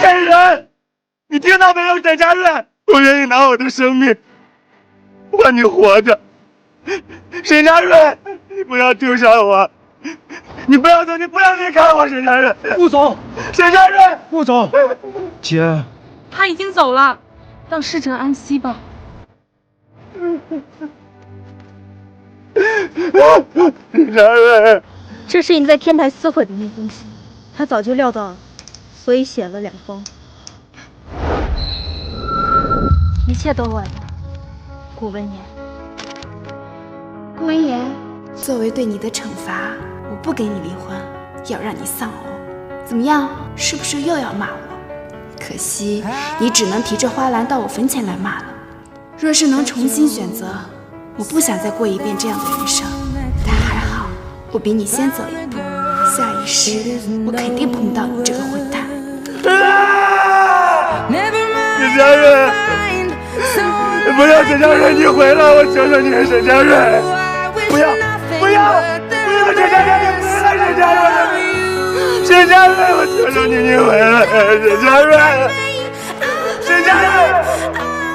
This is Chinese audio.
骗人！你听到没有，沈佳瑞？我愿意拿我的生命换你活着。沈佳瑞，你不要丢下我！你不要走，你不要离开我，沈佳瑞！顾总，沈佳瑞，顾总，姐，他已经走了，让逝者安息吧。沈佳瑞，这是你在天台撕毁的那封信，他早就料到了，所以写了2封。一切都晚了，顾文言。顾文言，作为对你的惩罚，我不给你离婚，要让你丧偶。怎么样？是不是又要骂我？可惜你只能提着花篮到我坟前来骂了。若是能重新选择，我不想再过一遍这样的人生。但还好，我比你先走一步，下一世我肯定碰不到你这个混蛋。沈佳瑞，不要，沈佳瑞，你回来，我求求你，沈佳瑞，不要，不要，不要，沈佳瑞，你回来，沈佳瑞，沈佳瑞，我求求你，你回来，沈佳瑞。